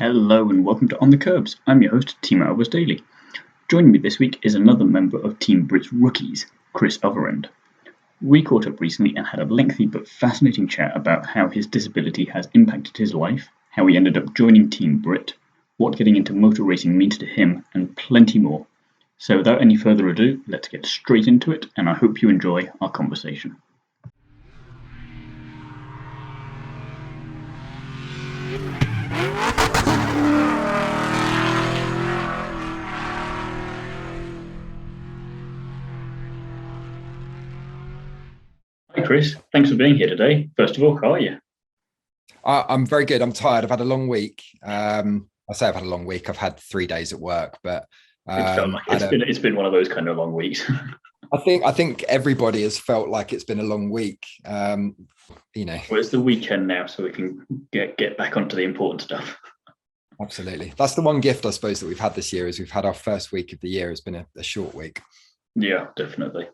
Hello and welcome to On the Kerbs. I'm your host, Team BRIT Daily. Joining me this week is another member of Team BRIT's rookies, Chris Overend. We caught up recently and had a lengthy but fascinating chat about how his disability has impacted his life, how he ended up joining Team BRIT, what getting into motor racing means to him, and plenty more. So without any further ado, let's get straight into it, and I hope you enjoy our conversation. Hi Chris, thanks for being here today. First of all, how are you? I'm very good. I'm tired. I've had a long week. I say I've had a long week. I've had 3 days at work, but it's been one of those kind of long weeks. I think everybody has felt like it's been a long week. Well, it's the weekend now, so we can get back onto the important stuff. Absolutely. That's the one gift, I suppose, that we've had this year is we've had our first week of the year has been a short week. Yeah, definitely.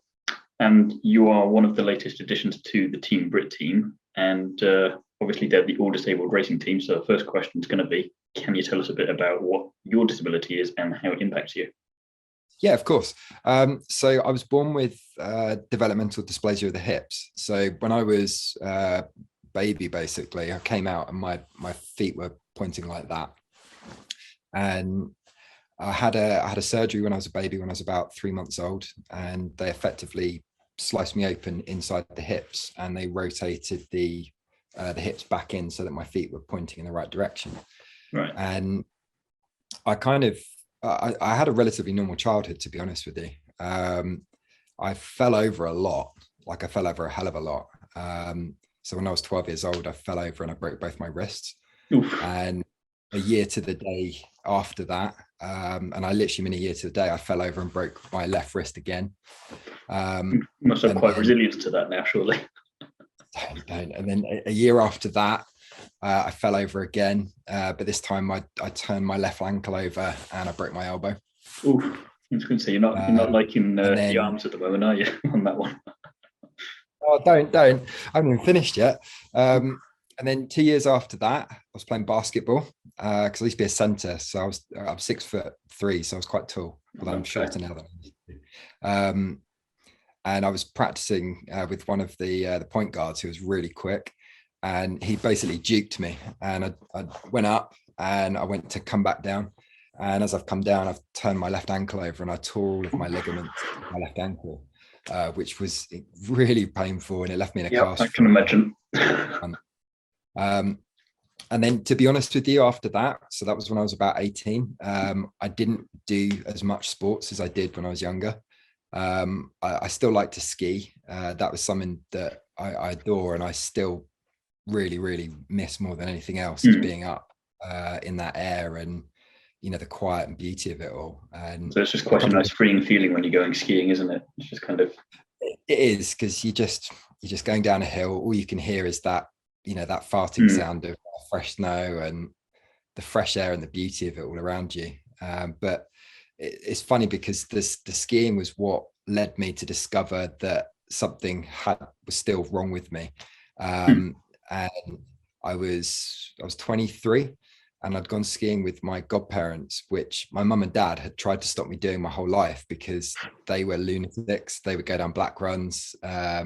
And you are one of the latest additions to the Team BRIT team, and obviously they're the all-disabled racing team. So the first question is going to be, can you tell us a bit about what your disability is and how it impacts you? Yeah, of course. So I was born with developmental dysplasia of the hips. So when I was a baby, basically, I came out and my feet were pointing like that. And I had a surgery when I was a baby, when I was about 3 months old, and they effectively sliced me open inside the hips, and they rotated the hips back in so that my feet were pointing in the right direction. Right. And I I had a relatively normal childhood, to be honest with you. I fell over a lot, like I fell over a hell of a lot. So when I was 12 years old, I fell over and I broke both my wrists. Oof. And a year to the day after that, and I literally mean a year to the day, I fell over and broke my left wrist again. You must have quite resilience to that now, surely. Don't. And then a year after that, I fell over again, but this time I turned my left ankle over and I broke my elbow. Oof. I was going to say, you're not liking the arms at the moment, are you, on that one? Oh, don't. I haven't even finished yet. And then 2 years after that, I was playing basketball because I used to be a centre. So I'm 6'3", so I was quite tall, although I'm shorter now than I used to be. And I was practicing with one of the point guards who was really quick, and he basically juked me. And I went up and I went to come back down. And as I've come down, I've turned my left ankle over and I tore all of my ligaments in my left ankle, which was really painful, and it left me in a cast. I can imagine. And then, to be honest with you, after that, so that was when I was about 18, I didn't do as much sports as I did when I was younger. I still like to ski. That was something that I adore, and I still really, really miss more than anything else is being up in that air and, the quiet and beauty of it all. And so it's just quite a nice freeing feeling when you're going skiing, isn't it? It's just kind of... It is, because you're just going down a hill. All you can hear is that, that farting sound of fresh snow and the fresh air and the beauty of it all around you. But it's funny because the skiing was what led me to discover that something was still wrong with me. And I was 23 and I'd gone skiing with my godparents, which my mum and dad had tried to stop me doing my whole life because they were lunatics. They would go down black runs. My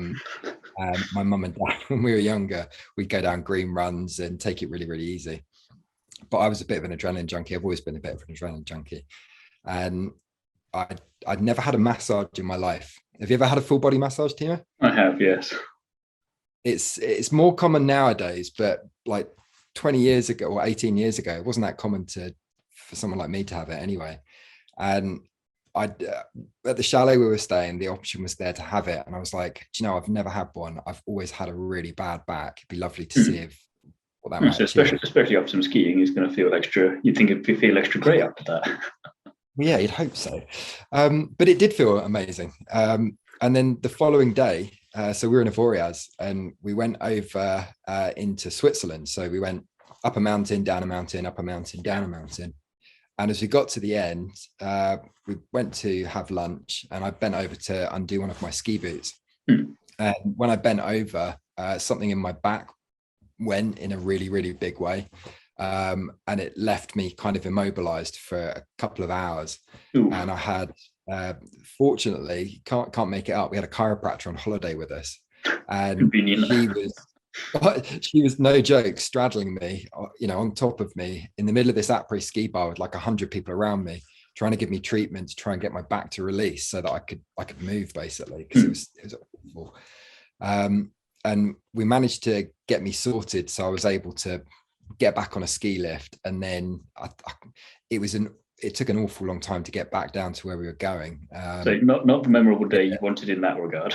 mum and dad, when we were younger, we'd go down green runs and take it really, really easy. But I was a bit of an adrenaline junkie. I've always been a bit of an adrenaline junkie. And I'd never had a massage in my life. Have you ever had a full body massage, Timo? I have, yes. It's more common nowadays, but like 20 years ago or 18 years ago, it wasn't that common for someone like me to have it anyway. And at the chalet we were staying, the option was there to have it. And I was like, do you know, I've never had one. I've always had a really bad back. It'd be lovely to see what that might especially after some skiing, it's going to feel extra. You'd think it'd feel extra great after that. Well, yeah, you'd hope so. But it did feel amazing. And then the following day, so we were in Overend and we went over into Switzerland. So we went up a mountain, down a mountain, up a mountain, down a mountain. And as we got to the end, we went to have lunch and I bent over to undo one of my ski boots. And when I bent over, something in my back went in a really, really big way. and it left me kind of immobilized for a couple of hours. Ooh. And I had, fortunately, can't make it up, we had a chiropractor on holiday with us, and Convenient. she was no joke straddling me, on top of me in the middle of this après ski bar with like 100 people around me, trying to give me treatment to try and get my back to release so that I could move, basically, because it was awful. And we managed to get me sorted, so I was able to get back on a ski lift, and then it took an awful long time to get back down to where we were going. So not the memorable day you wanted in that regard.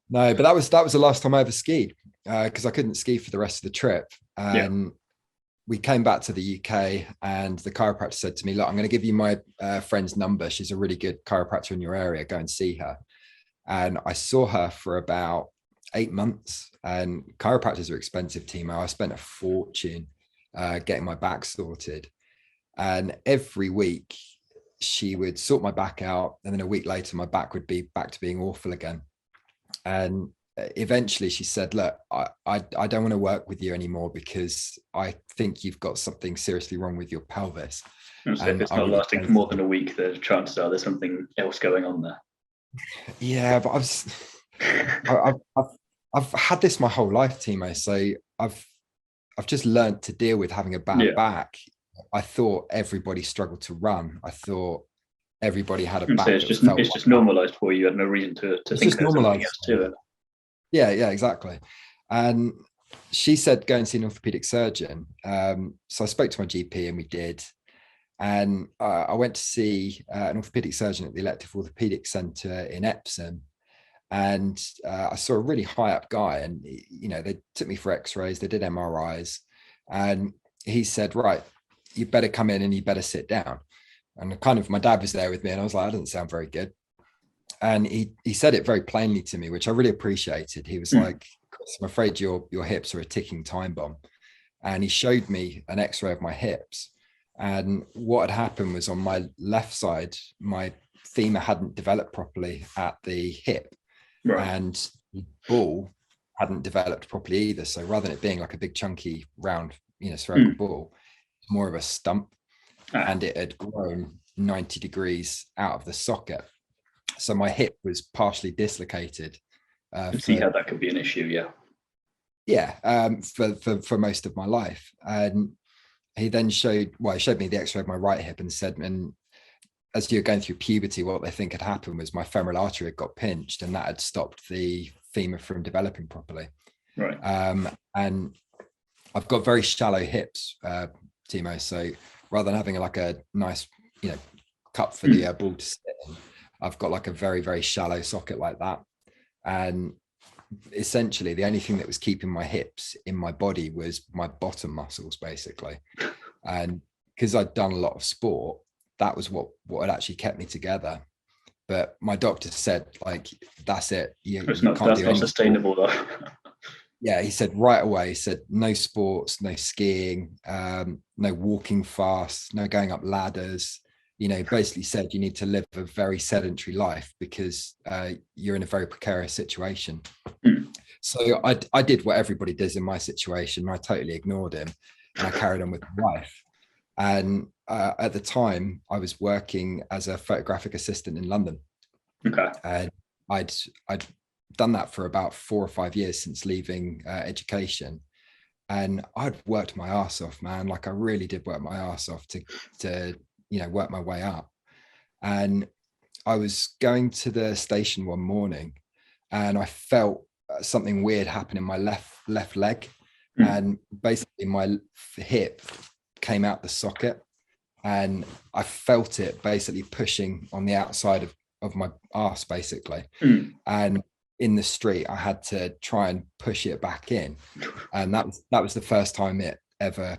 No, but that was the last time I ever skied, because I couldn't ski for the rest of the trip. We came back to the UK, and the chiropractor said to me, look, I'm going to give you my friend's number. She's a really good chiropractor in your area. Go and see her. And I saw her for about 8 months, and chiropractors are expensive, Timo. I spent a fortune getting my back sorted, and every week she would sort my back out, and then a week later my back would be back to being awful again. And eventually she said, look, I don't want to work with you anymore, because I think you've got something seriously wrong with your pelvis. And so if it's not lasting for more than a week, the chances are there's something else going on there. Yeah, but I've had this my whole life, Timo. So I've just learned to deal with having a bad back. I thought everybody struggled to run. I thought everybody had a back. So it's just normalized for you. You had no reason to think there's something else to it. Yeah, exactly. And she said, go and see an orthopedic surgeon. So I spoke to my GP, and we did. And I went to see an orthopedic surgeon at the Elective Orthopedic Centre in Epsom. And I saw a really high up guy, and they took me for x-rays, they did MRIs, and he said, right, you better come in and you better sit down. And kind of my dad was there with me, and I was like, that doesn't sound very good. And he said it very plainly to me, which I really appreciated. He was like, Chris, I'm afraid your hips are a ticking time bomb. And he showed me an x-ray of my hips, and what had happened was, on my left side, my femur hadn't developed properly at the hip. Right. And the ball hadn't developed properly either. So rather than it being like a big chunky round, spherical ball, it's more of a stump, and it had grown 90 degrees out of the socket. So my hip was partially dislocated. See how that could be an issue, for most of my life. And he then showed me the x-ray of my right hip, and said, and as you're going through puberty, what they think had happened was my femoral artery had got pinched, and that had stopped the femur from developing properly. Right. And I've got very shallow hips, Timo. So rather than having like a nice, cup for the ball to sit in, I've got like a very, very shallow socket like that. And essentially the only thing that was keeping my hips in my body was my bottom muscles, basically. And because I'd done a lot of sport, that was what had actually kept me together. But my doctor said, like, that's it. That's not sustainable though. Yeah, he said right away, he said, no sports, no skiing, no walking fast, no going up ladders. Basically said you need to live a very sedentary life, because you're in a very precarious situation. So I did what everybody does in my situation. I totally ignored him, and I carried on with my life. And at the time, I was working as a photographic assistant in London. Okay. And I'd done that for about 4 or 5 years since leaving education. And I'd worked my ass off, man. Like, I really did work my ass off to work my way up. And I was going to the station one morning, and I felt something weird happen in my left leg. And basically my hip came out the socket, and I felt it basically pushing on the outside of my arse, basically. And in the street, I had to try and push it back in. And that was the first time it ever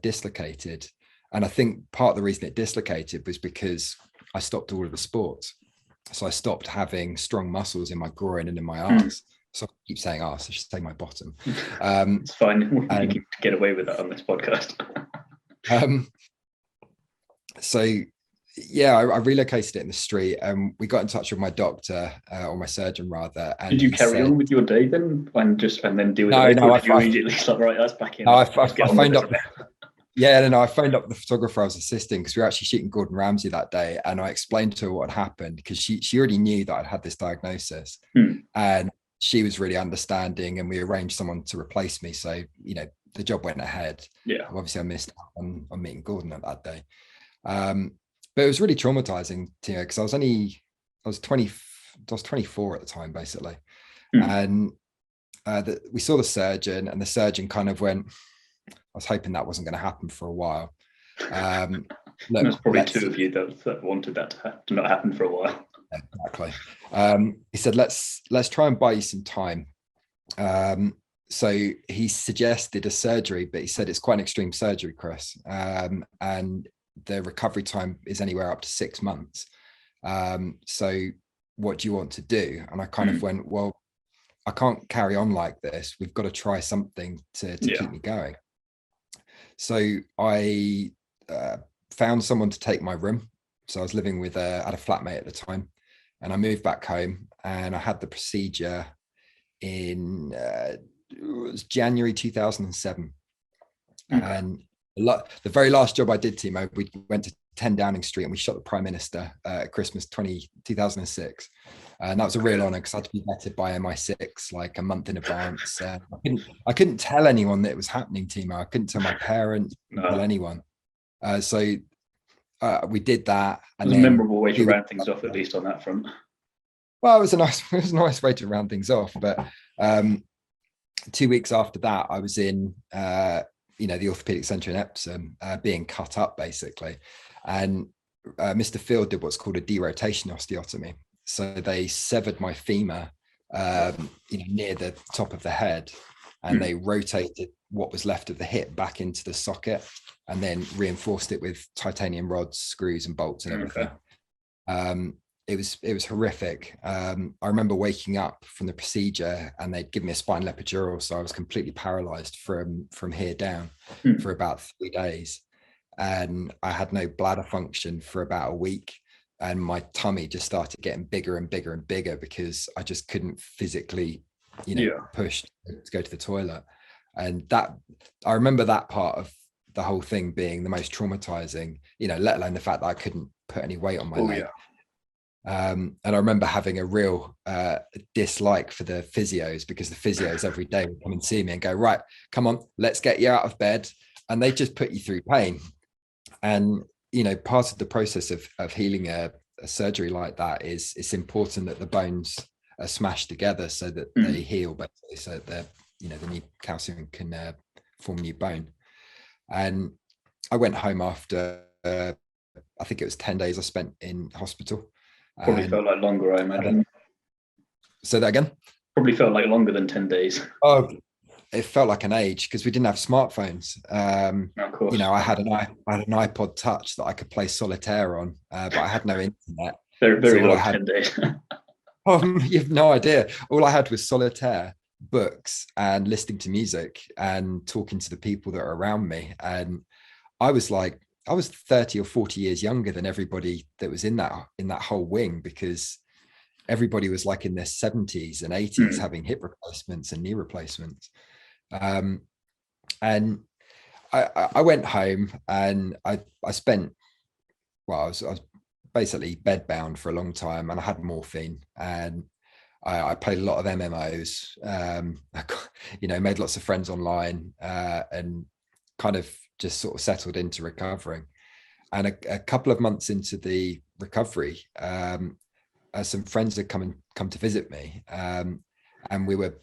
dislocated. And I think part of the reason it dislocated was because I stopped all of the sports. So I stopped having strong muscles in my groin and in my arse. So I keep saying arse, I should say my bottom. It's fine. You can get away with that on this podcast. I relocated it in the street, and we got in touch with my doctor, or my surgeon rather. And did you carry on with your day then, and then deal with it? No, did you immediately start, right, that's back in. No, I phoned up. Yeah, and I phoned up the photographer I was assisting because we were actually shooting Gordon Ramsay that day, and I explained to her what had happened because she already knew that I'd had this diagnosis, and she was really understanding, and we arranged someone to replace me. So the job went ahead. Yeah. Obviously, I missed out on meeting Gordon at that day, but it was really traumatizing, because I was 24 at the time, basically, and we saw the surgeon, and the surgeon kind of went, I was hoping that wasn't going to happen for a while. There's probably two of you that wanted that to not happen for a while. Exactly. He said, let's try and buy you some time. So he suggested a surgery, but he said it's quite an extreme surgery, Chris, and the recovery time is anywhere up to 6 months. So what do you want to do? And I kind of went, well, I can't carry on like this. We've got to try something to keep me going. So I found someone to take my room. So I was living with had a flatmate at the time, and I moved back home, and I had the procedure in it was January 2007. And the very last job I did, Timo, we went to 10 Downing Street and we shot the Prime Minister at Christmas 2006. And that was a real honor because I had to be vetted by MI6 like a month in advance. I couldn't tell anyone that it was happening, Timo. I couldn't tell my parents, tell anyone. So we did that. And it was a memorable way to round things off, at least on that front. Well, it was a nice way to round things off. But 2 weeks after that, I was in the orthopedic centre in Epsom, being cut up basically, and Mr. Field did what's called a derotation osteotomy. So they severed my femur, near the top of the head, and they rotated what was left of the hip back into the socket, and then reinforced it with titanium rods, screws, and bolts and everything. It was horrific. I remember waking up from the procedure and they'd give me a spinal epidural, so I was completely paralyzed from here down for about 3 days, and I had no bladder function for about a week, and my tummy just started getting bigger and bigger and bigger because I just couldn't physically, push to go to the toilet. And that, I remember that part of the whole thing being the most traumatizing, let alone the fact that I couldn't put any weight on my leg. And I remember having a real dislike for the physios, because the physios every day would come and see me and go, right, come on, let's get you out of bed. And they just put you through pain. And, part of the process of healing a surgery like that is it's important that the bones are smashed together so that they heal, basically, so that the new calcium can form new bone. And I went home after, I think it was 10 days I spent in hospital. Probably felt like longer, I imagine. Say that again? Probably felt like longer than 10 days. Oh, it felt like an age because we didn't have smartphones. Of course. I had an iPod Touch that I could play solitaire on, but I had no internet. Very long 10 days. You have no idea. All I had was solitaire, books, and listening to music and talking to the people that are around me. And I was 30 or 40 years younger than everybody that was in that whole wing, because everybody was like in their 70s and 80s having hip replacements and knee replacements. And I went home and I spent, I was basically bedbound for a long time, and I had morphine, and I played a lot of MMOs, made lots of friends online, and kind of just sort of settled into recovering. And a couple of months into the recovery, some friends had come to visit me, and we were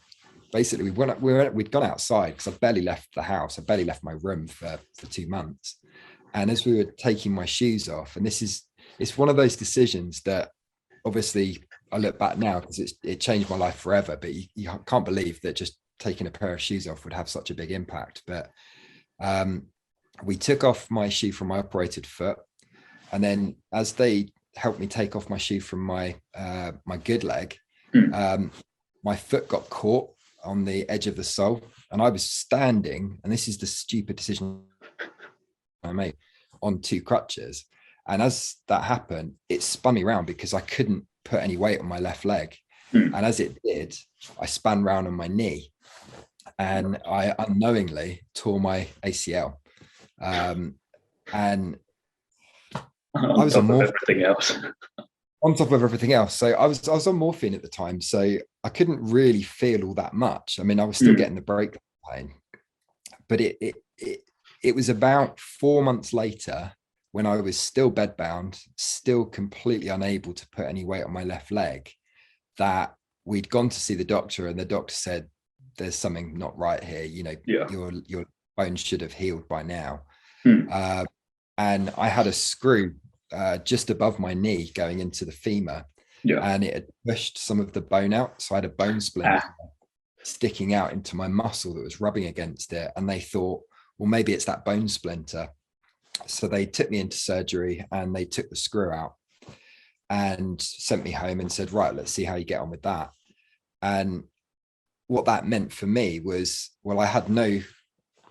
basically we'd gone outside because I barely left the house. I barely left my room for 2 months. And as we were taking my shoes off, and it's one of those decisions that obviously I look back now because it changed my life forever, but you can't believe that just taking a pair of shoes off would have such a big impact. But we took off my shoe from my operated foot, and then as they helped me take off my shoe from my good leg, my foot got caught on the edge of the sole, and I was standing, and this is the stupid decision I made, on 2 crutches. And as that happened, it spun me around because I couldn't put any weight on my left leg. And as it did, I spun round on my knee, and I unknowingly tore my ACL. And On I was top on of morphine everything else. on top of everything else. So I was on morphine at the time, so I couldn't really feel all that much. I mean, I was still getting the break pain, but it was about 4 months later, when I was still bedbound, still completely unable to put any weight on my left leg, that we'd gone to see the doctor, and the doctor said, there's something not right here. Your bones should have healed by now. And I had a screw just above my knee going into the femur, and it had pushed some of the bone out. So I had a bone splinter sticking out into my muscle that was rubbing against it. And they thought, well, maybe it's that bone splinter. So they took me into surgery, and they took the screw out and sent me home and said, right, let's see how you get on with that. And what that meant for me was, well, I had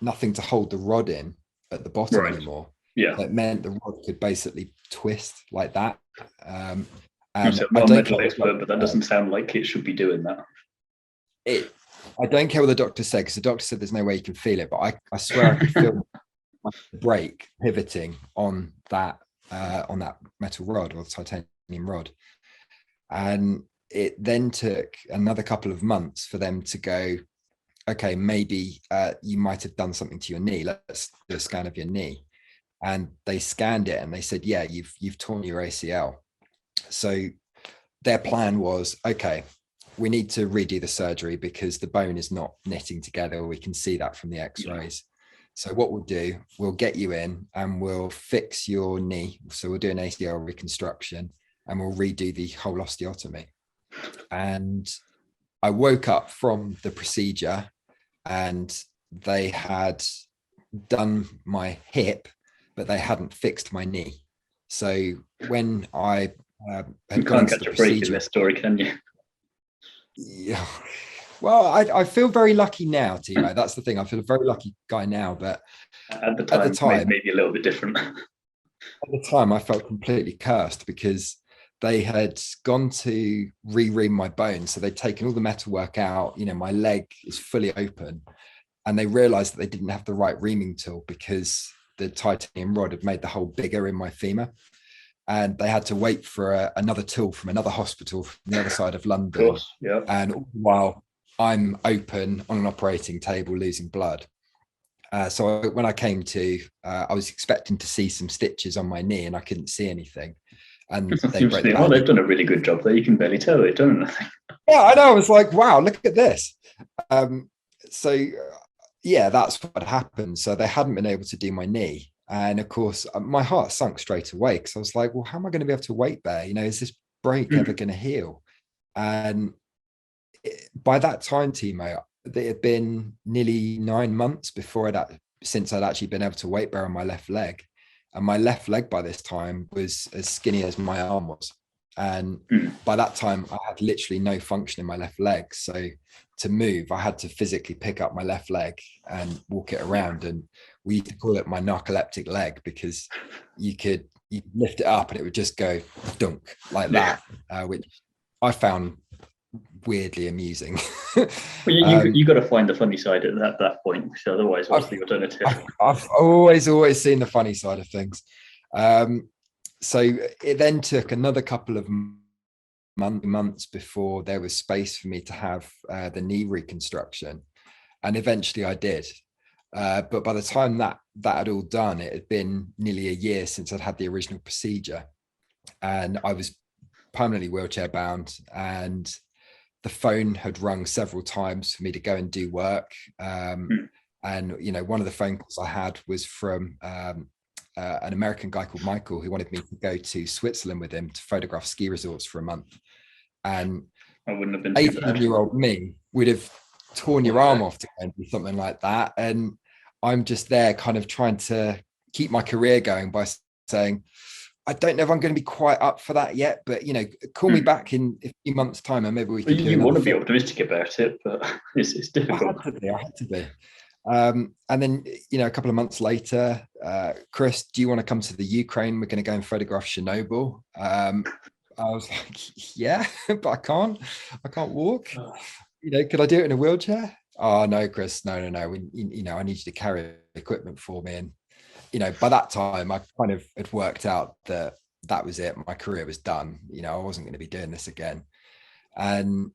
nothing to hold the rod in at the bottom anymore. It meant the rod could basically twist like that. And I'm not a medical expert, but that doesn't sound like it should be doing that. I don't care what the doctor said, because the doctor said there's no way you can feel it, but I swear I could feel the brake pivoting on that metal rod, or titanium rod. And it then took another couple of months for them to go, okay, maybe you might have done something to your knee. Let's do a scan of your knee. And they scanned it, and they said, yeah, you've torn your ACL. So their plan was, okay, we need to redo the surgery because the bone is not knitting together. We can see that from the x-rays. So what we'll do, we'll get you in and we'll fix your knee. So we'll do an ACL reconstruction, and we'll redo the whole osteotomy. And I woke up from the procedure, and they had done my hip, but they hadn't fixed my knee. So when I had gone into the procedure, in this story, can you? Yeah. Well, I feel very lucky now, Timo. That's the thing. I feel a very lucky guy now, but at the time maybe a little bit different. At the time, I felt completely cursed, because they had gone to re-ream my bones. So they'd taken all the metalwork out. My leg is fully open, and they realized that they didn't have the right reaming tool, because the titanium rod had made the hole bigger in my femur. And they had to wait for another tool from another hospital from the other side of London. Of course, yeah. And all the while, I'm open on an operating table, losing blood. So when I came to, I was expecting to see some stitches on my knee, and I couldn't see anything. And they've done a really good job there. You can barely tell they've done anything. Yeah, I know. I was like, wow, look at this. Yeah, that's what happened. So they hadn't been able to do my knee. And of course, my heart sunk straight away, because I was like, well, how am I going to be able to weight bear? Is this break ever going to heal? And by that time, Timo, it had been nearly 9 months since I'd actually been able to weight bear on my left leg. And my left leg by this time was as skinny as my arm was. And by that time, I had literally no function in my left leg. So to move, I had to physically pick up my left leg and walk it around. And we used to call it my narcoleptic leg, because you lift it up and it would just go dunk like that, which I found weirdly amusing. Well, you got to find the funny side at that point, because otherwise, what's the alternative? I've always seen the funny side of things. So it then took another couple of months before there was space for me to have the knee reconstruction, and eventually I did. But by the time that had all done, it had been nearly a year since I'd had the original procedure, and I was permanently wheelchair bound, and the phone had rung several times for me to go and do work. And one of the phone calls I had was from an American guy called Michael, who wanted me to go to Switzerland with him to photograph ski resorts for a month. And I wouldn't have been 18-year-old me would have torn your arm off to go and do something like that. And I'm just there kind of trying to keep my career going by saying, I don't know if I'm going to be quite up for that yet, but call me back in a few months' time, and maybe we can. You want to be optimistic about it, but it's difficult. I had to be. And then a couple of months later, Chris, do you want to come to the Ukraine? We're going to go and photograph Chernobyl. I was like, yeah, but I can't walk. Could I do it in a wheelchair? Oh no, Chris, no. I need you to carry equipment for me. And by that time I kind of had worked out that that was it. My career was done. I wasn't going to be doing this again. And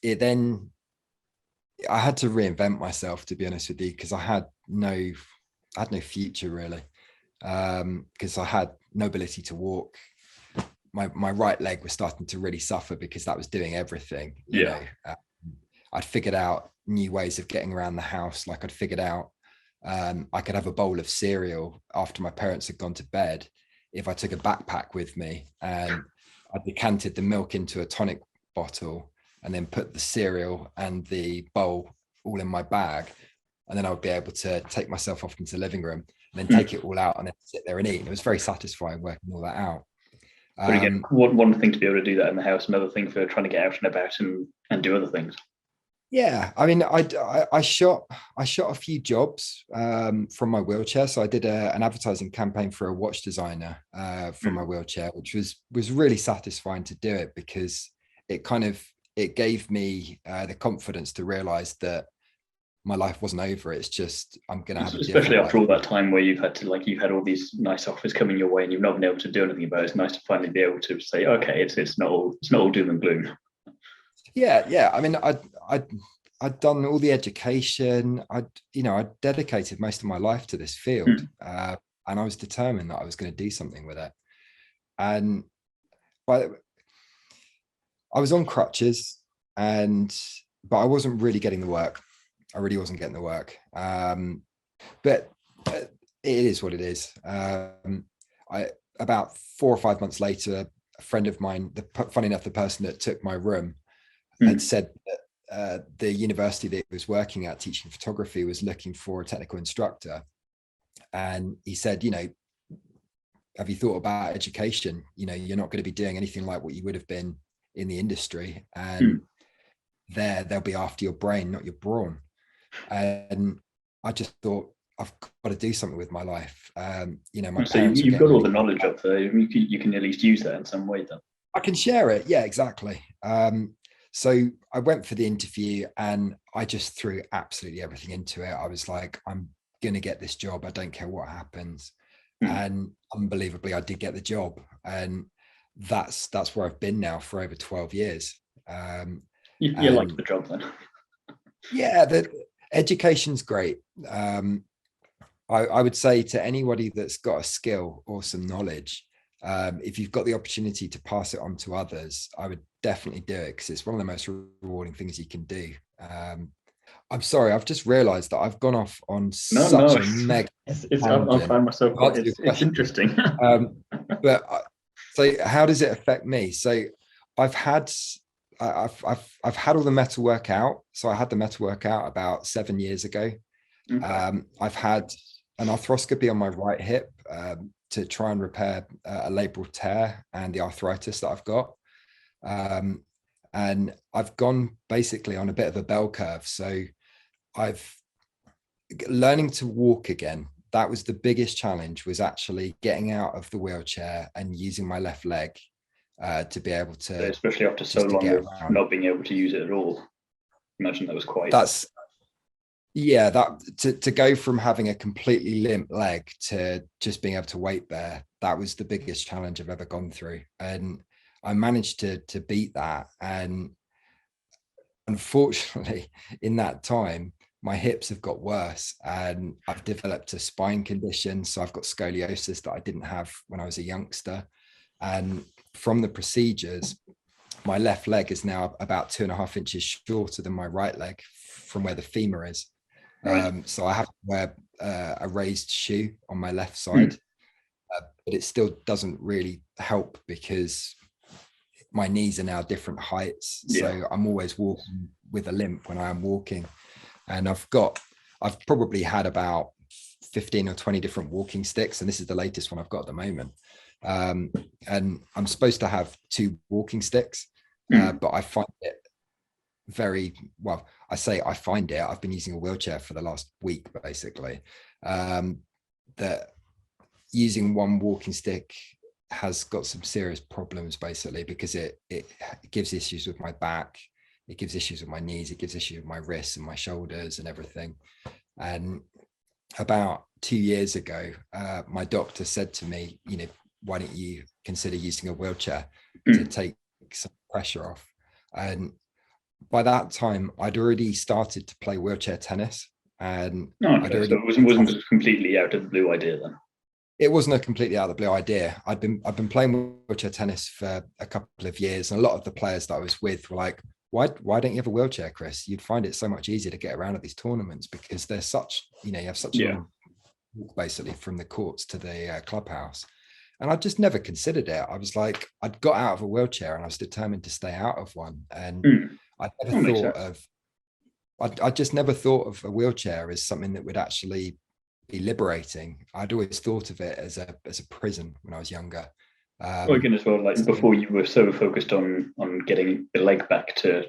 I had to reinvent myself, to be honest with you, because I had no future really. Because I had no ability to walk. My right leg was starting to really suffer because that was doing everything. I'd figured out new ways of getting around the house. Like I'd figured out I could have a bowl of cereal after my parents had gone to bed if I took a backpack with me, and I decanted the milk into a tonic bottle and then put the cereal and the bowl all in my bag. And then I would be able to take myself off into the living room and then take it all out and then sit there and eat. And it was very satisfying working all that out. But again, one thing to be able to do that in the house, another thing for trying to get out and about and do other things. Yeah, I mean, I shot a few jobs from my wheelchair. So I did an advertising campaign for a watch designer from my wheelchair, which was really satisfying to do it, because it gave me the confidence to realize that my life wasn't over. It's just I'm gonna have especially after all that time where you've had all these nice offers coming your way and you've not been able to do anything about it. It's nice to finally be able to say, okay, it's not all doom and gloom. Yeah. I mean, I'd done all the education. I'd dedicated most of my life to this field, and I was determined that I was going to do something with it. But I was on crutches, but I wasn't really getting the work. I really wasn't getting the work. But it is what it is. About 4 or 5 months later, a friend of mine, funny enough, the person that took my room, had said that the university that he was working at teaching photography was looking for a technical instructor. And he said, have you thought about education? You're not going to be doing anything like what you would have been in the industry. And they'll be after your brain, not your brawn. And I just thought, I've got to do something with my life. So you've got all the knowledge up there. You can at least use that in some way then. I can share it. Yeah, exactly. So I went for the interview and I just threw absolutely everything into it. I was like, I'm going to get this job. I don't care what happens. And unbelievably, I did get the job. And that's where I've been now for over 12 years. You like the job then? Yeah, the education's great. I would say to anybody that's got a skill or some knowledge, if you've got the opportunity to pass it on to others, I would definitely do it, because it's one of the most rewarding things you can do. I'm sorry, I've just realized that I've gone off on such a mega I find myself it's interesting. So how does it affect me? So I've had all the metal work out. So I had the metal work out about 7 years ago. I've had an arthroscopy on my right hip to try and repair a labral tear and the arthritis that I've got. And I've gone basically on a bit of a bell curve. So learning to walk again. That was the biggest challenge, was actually getting out of the wheelchair and using my left leg to be able to, especially after so long of not being able to use it at all. Imagine that was quite. To go from having a completely limp leg to just being able to weight bear, that was the biggest challenge I've ever gone through. And I managed to beat that. And unfortunately, in that time, my hips have got worse and I've developed a spine condition. So I've got scoliosis that I didn't have when I was a youngster. And from the procedures, my left leg is now about 2.5 inches shorter than my right leg from where the femur is. Right. So I have to wear a raised shoe on my left side, but it still doesn't really help because my knees are now different heights. So I'm always walking with a limp when I am walking. And I've probably had about 15 or 20 different walking sticks. And this is the latest one I've got at the moment. And I'm supposed to have 2 walking sticks, but I find it I find it, I've been using a wheelchair for the last week, basically, that using one walking stick has got some serious problems, basically, because it gives issues with my back, it gives issues with my knees, it gives issues with my wrists and my shoulders and everything. And about 2 years ago, my doctor said to me, why don't you consider using a wheelchair to take some pressure off? And by that time, I'd already started to play wheelchair tennis, and I'd already. So it wasn't a completely out of the blue idea then. It wasn't a completely out of the blue idea. I've been playing wheelchair tennis for a couple of years, and a lot of the players that I was with were like, why don't you have a wheelchair, Chris? You'd find it so much easier to get around at these tournaments because there's such, you have such a long walk basically from the courts to the clubhouse. And I just never considered it. I was like, I'd got out of a wheelchair and I was determined to stay out of one. And I never thought of, I just never thought of a wheelchair as something that would actually be liberating. I'd always thought of it as a prison when I was younger. Again, as well, like before you were so focused on getting the leg back to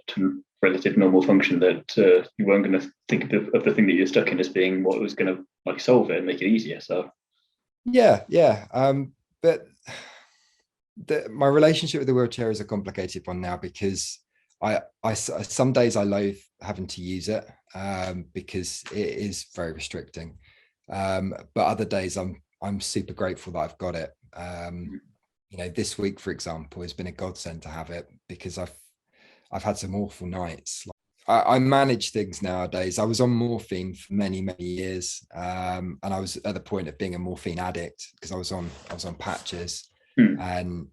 relative normal function that you weren't going to think of the thing that you're stuck in as being what was going to like solve it and make it easier. So yeah. But my relationship with the wheelchair is a complicated one now because I some days I loathe having to use it because it is very restricting. But other days I'm super grateful that I've got it. This week, for example, has been a godsend to have it because I've had some awful nights. I manage things nowadays. I was on morphine for many years, and I was at the point of being a morphine addict because I was on patches. And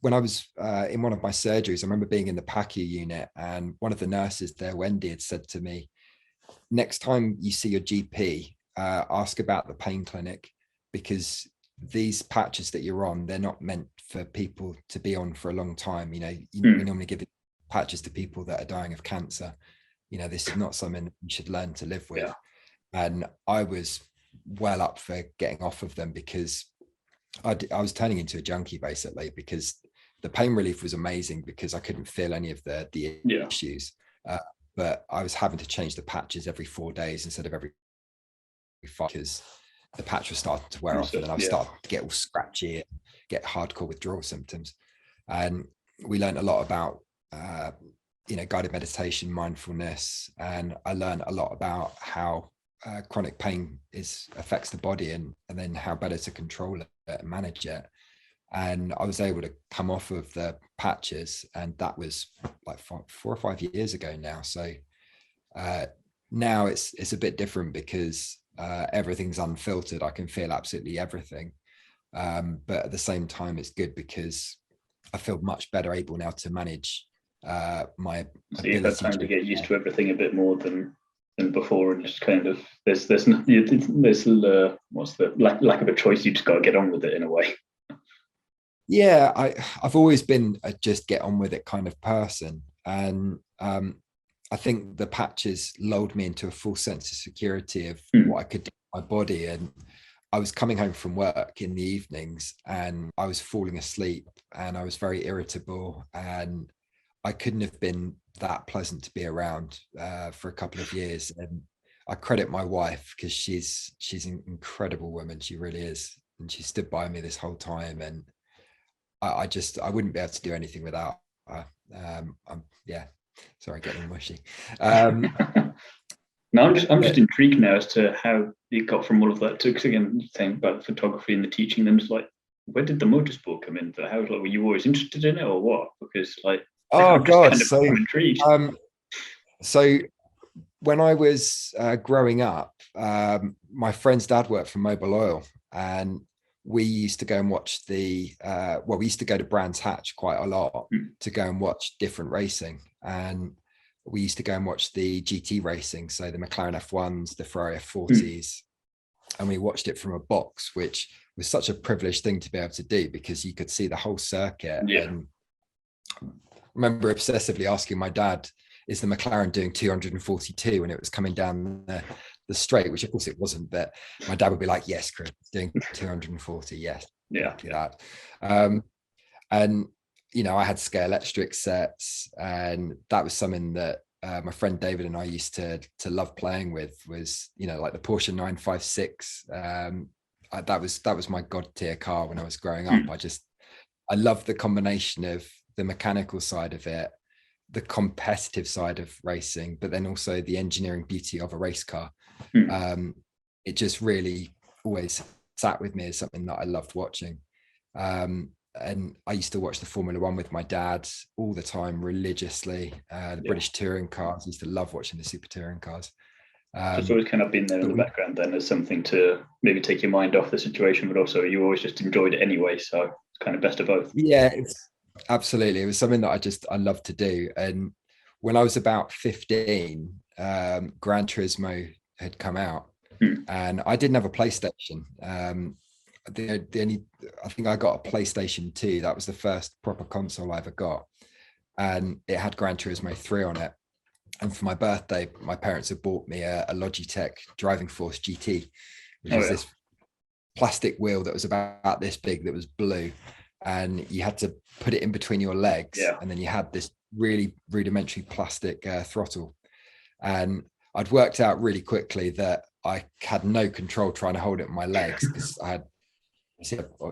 when I was in one of my surgeries, I remember being in the PACU unit, and one of the nurses there, Wendy, had said to me, next time you see your GP, ask about the pain clinic, because these patches that you're on, they're not meant for people to be on for a long time. We normally give patches to people that are dying of cancer. This is not something that you should learn to live with. And I was well up for getting off of them because I was turning into a junkie basically, because the pain relief was amazing because I couldn't feel any of the issues. But I was having to change the patches every 4 days instead of every 5 because the patch was starting to wear off, and then I was starting to get all scratchy and get hardcore withdrawal symptoms. And we learned a lot about guided meditation, mindfulness, and I learned a lot about how chronic pain affects the body and then how better to control it and manage it. And I was able to come off of the patches, and that was like 4 or 5 years ago now. So now it's a bit different because everything's unfiltered. I can feel absolutely everything. But at the same time, it's good because I feel much better able now to manage my so you've had time to get used to everything a bit more than before, and just kind of there's what's the lack of a choice. You just got to get on with it in a way. Yeah, I've always been a just get on with it kind of person, and I think the patches lulled me into a full sense of security of what I could do with my body. And I was coming home from work in the evenings and I was falling asleep and I was very irritable, and I couldn't have been that pleasant to be around for a couple of years. And I credit my wife because she's an incredible woman. She really is. And she stood by me this whole time. And I wouldn't be able to do anything without her. Sorry, getting mushy. No, I'm just intrigued now as to how you got from all of that to, because again, saying about the photography and the teaching, then just like, where did the motorsport come in? How, like, were you always interested in it or what? Because like, I'm intrigued. So when I was growing up, my friend's dad worked for Mobil Oil, and we used to go and watch we used to go to Brands Hatch quite a lot to go and watch different racing. And we used to go and watch the GT racing, so the McLaren F1s, the Ferrari F40s, and we watched it from a box, which was such a privileged thing to be able to do because you could see the whole circuit. And I remember obsessively asking my dad, is the McLaren doing 242 when it was coming down the straight, which of course it wasn't, but my dad would be like, yes, Chris, it's doing 240, yes. That. And I had scale electric sets, and that was something that my friend David and I used to love playing with, was like the Porsche 956. That was my god tier car when I was growing up. I loved the combination of the mechanical side of it the competitive side of racing, but then also the engineering beauty of a race car. It just really always sat with me as something that I loved watching. And I used to watch the Formula One with my dad all the time, religiously. The British touring cars, I used to love watching the super touring cars. So it's always kind of been there in the background then as something to maybe take your mind off the situation, but also you always just enjoyed it anyway. So it's kind of best of both. Yeah, absolutely. It was something that I loved to do. And when I was about 15, Gran Turismo had come out, and I didn't have a PlayStation. The only, I think I got a PlayStation 2. That was the first proper console I ever got, and it had Gran Turismo 3 on it. And for my birthday, my parents had bought me a Logitech Driving Force GT, which was this plastic wheel that was about this big, that was blue, and you had to put it in between your legs, and then you had this really rudimentary plastic throttle. And I'd worked out really quickly that I had no control trying to hold it in my legs because I had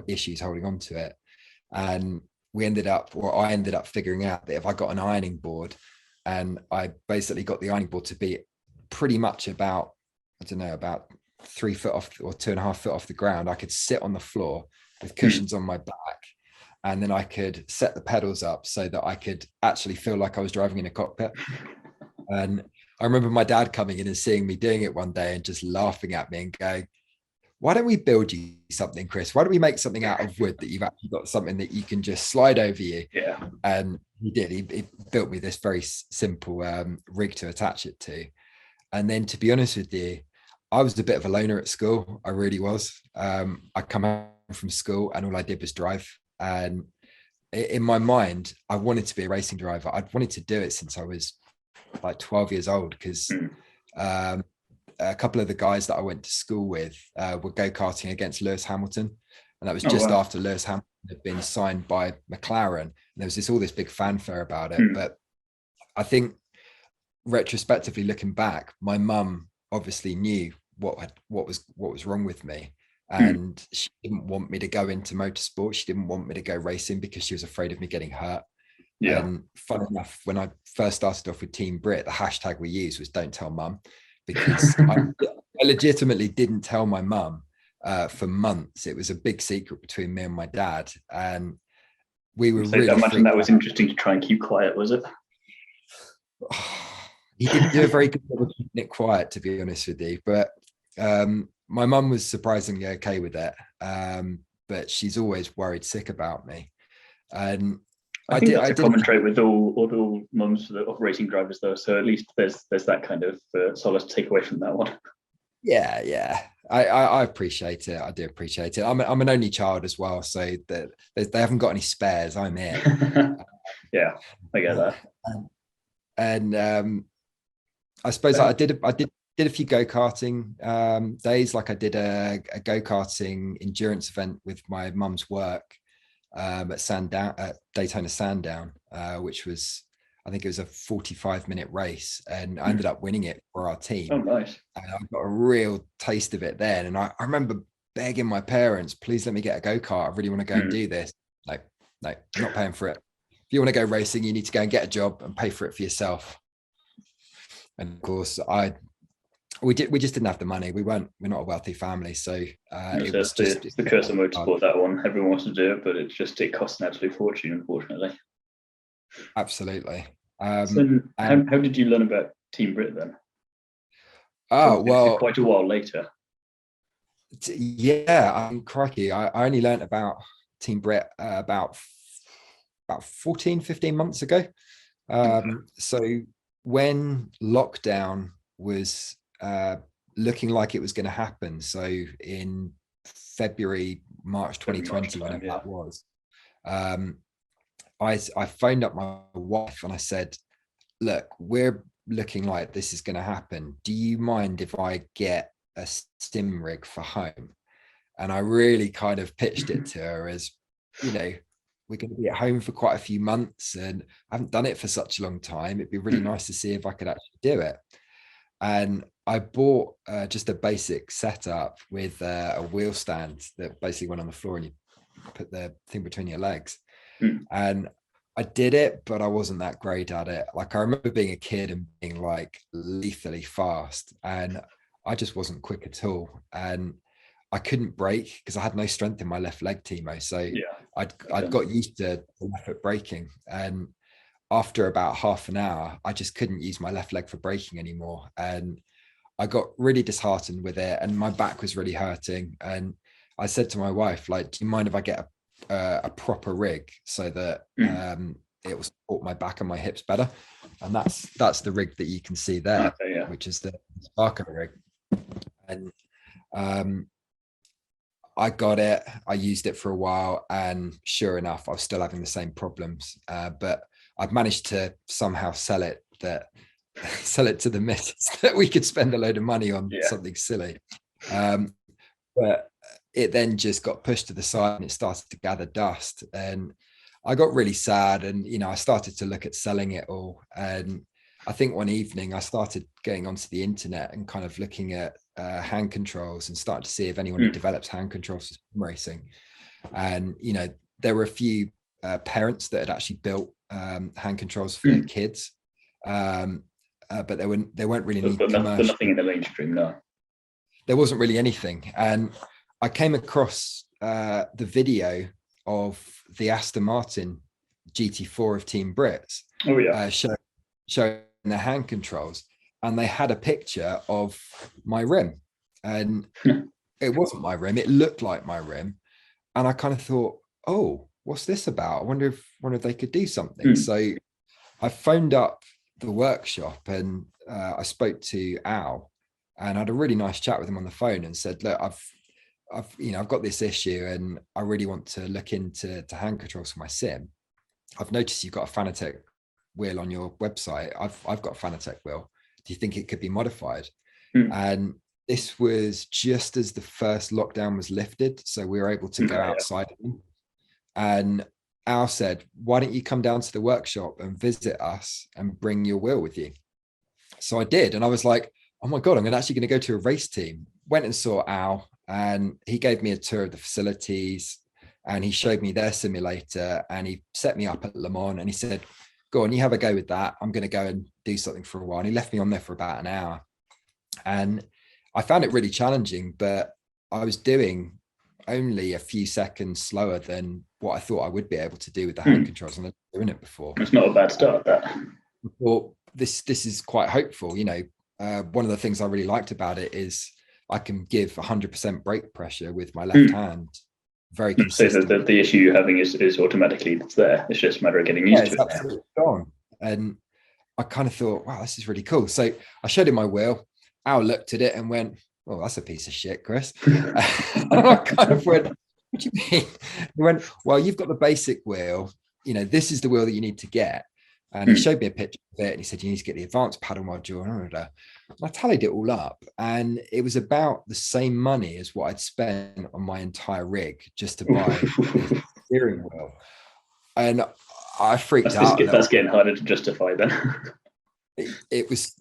issues holding on to it. And I ended up figuring out that if I got an ironing board, and I basically got the ironing board to be pretty much about 3 foot off or 2.5 foot off the ground, I could sit on the floor with cushions on my back, and then I could set the pedals up so that I could actually feel like I was driving in a cockpit. And I remember my dad coming in and seeing me doing it one day and just laughing at me and going, "Why don't we build you something, Chris? Why don't we make something out of wood that you've actually got something that you can just slide over you?" And he did. He built me this very simple rig to attach it to. And then, to be honest with you, I was a bit of a loner at school. I really was. I come home from school and all I did was drive. And in my mind, I wanted to be a racing driver. I'd wanted to do it since I was like 12 years old, because a couple of the guys that I went to school with were go-karting against Lewis Hamilton. And that was just after Lewis Hamilton had been signed by McLaren. And there was all this big fanfare about it. But I think retrospectively looking back, my mum obviously knew what was wrong with me. And she didn't want me to go into motorsport. She didn't want me to go racing because she was afraid of me getting hurt. And fun enough, when I first started off with Team BRIT, the hashtag we used was "Don't tell mum," because I legitimately didn't tell my mum for months. It was a big secret between me and my dad, and we were really. I imagine that was interesting to try and keep quiet, was it? He didn't do a very good job of keeping it quiet, to be honest with you. But my mum was surprisingly okay with it. But she's always worried sick about me, and I think that's a common trait with all mums of racing drivers, though. So at least there's that kind of solace to take away from that one. Yeah. I appreciate it. I do appreciate it. I'm an only child as well, so that they haven't got any spares. I'm it. Yeah, I get that. And I suppose I did a few go-karting days. Like I did a go-karting endurance event with my mum's work at Daytona Sandown, which was, I think it was a 45-minute race, and I ended up winning it for our team. Oh, nice. And I got a real taste of it then. And I remember begging my parents, "Please let me get a go-kart. I really want to go and do this." No, I'm not paying for it. If you want to go racing, you need to go and get a job and pay for it for yourself. And of course, we just didn't have the money. We're not a wealthy family, so it's the curse of motorsport. That one, everyone wants to do it, but it costs an absolute fortune, unfortunately. Absolutely. So how did you learn about Team BRIT then? Oh, well, quite a while later. Yeah, crikey, I only learned about Team BRIT about 14, 15 months ago. So when lockdown was looking like it was going to happen, so in March 2020, whenever that was, I phoned up my wife and I said, "Look, we're looking like this is going to happen. Do you mind if I get a sim rig for home?" And I really kind of pitched it to her as, we're going to be at home for quite a few months and I haven't done it for such a long time. It'd be really nice to see if I could actually do it. And I bought just a basic setup with a wheel stand that basically went on the floor and you put the thing between your legs. And I did it, but I wasn't that great at it. Like I remember being a kid and being like lethally fast, and I just wasn't quick at all. And I couldn't brake because I had no strength in my left leg, Timo. So Yeah. I'd got used to left foot braking, and after about half an hour, I just couldn't use my left leg for braking anymore, and I got really disheartened with it, and my back was really hurting. And I said to my wife, like, do you mind if I get a proper rig so that it will support my back and my hips better? And that's the rig that you can see there, Okay, yeah. which is the Sparker rig. And I got it, I used it for a while, and sure enough, I was still having the same problems. But I've managed to somehow sell it to the missus that we could spend a load of money on something silly. But it then just got pushed to the side and it started to gather dust. And I got really sad, and I started to look at selling it all. And I think one evening I started going onto the internet and kind of looking at hand controls and started to see if anyone had developed hand controls for sim racing. And there were a few parents that had actually built hand controls for their kids, but they weren't really commercial. But nothing in the mainstream, no. There wasn't really anything. And I came across the video of the Aston Martin GT4 of Team BRIT showing their hand controls, and they had a picture of my rim, and it wasn't my rim, it looked like my rim. And I kind of thought, oh, what's this about? I wonder if they could do something. So I phoned up the workshop, and I spoke to Al, and I had a really nice chat with him on the phone, and said, look, I've got this issue, and I really want to look into hand controls for my sim. I've noticed you've got a Fanatec wheel on your website. I've got a Fanatec wheel. Do you think it could be modified? And this was just as the first lockdown was lifted, so we were able to go outside. And Al said, why don't you come down to the workshop and visit us and bring your wheel with you? So I did, and I was like, oh my God, I'm actually going to go to a race team. Went and saw Al, and he gave me a tour of the facilities, and he showed me their simulator, and he set me up at Le Mans, and he said, go on, you have a go with that. I'm going to go and do something for a while. And he left me on there for about an hour. And I found it really challenging, but I was doing only a few seconds slower than what I thought I would be able to do with the hand controls. And I've been doing it before. It's not a bad start, that. Well, this is quite hopeful. One of the things I really liked about it is I can give 100% brake pressure with my left hand. Very consistent. So the issue you're having is automatically it's there. It's just a matter of getting used to it. Absolutely gone. And I kind of thought, wow, this is really cool. So I showed him my wheel. Al looked at it and went, well, that's a piece of shit, Chris. And I kind of went, what do you mean? He went, well, you've got the basic wheel. This is the wheel that you need to get. And he showed me a picture of it, and he said, you need to get the advanced paddle module. And I tallied it all up, and it was about the same money as what I'd spent on my entire rig just to buy the steering wheel. And I freaked out. That's getting harder to justify then. It was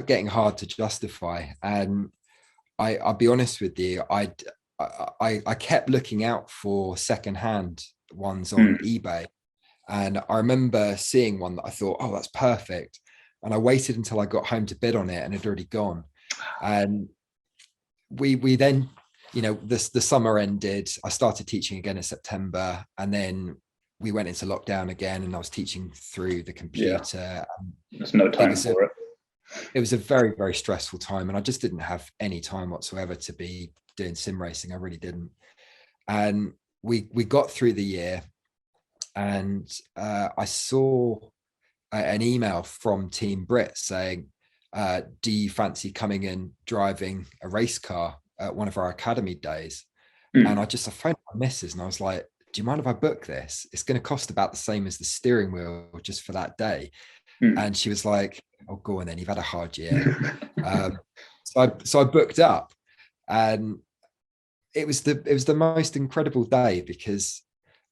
getting hard to justify. And I'll be honest with you, I kept looking out for secondhand ones on eBay. And I remember seeing one that I thought, oh, that's perfect. And I waited until I got home to bid on it, and it had already gone. And we then, the summer ended. I started teaching again in September, and then we went into lockdown again, and I was teaching through the computer. There's no time for it. It was a very, very stressful time, and I just didn't have any time whatsoever to be doing sim racing. I really didn't. And we got through the year. And I saw an email from Team BRIT saying, do you fancy coming and driving a race car at one of our academy days? And I phoned my missus, and I was like, do you mind if I book this? It's going to cost about the same as the steering wheel just for that day. And she was like, oh, go on then, you've had a hard year. So I booked up, and it was the most incredible day, because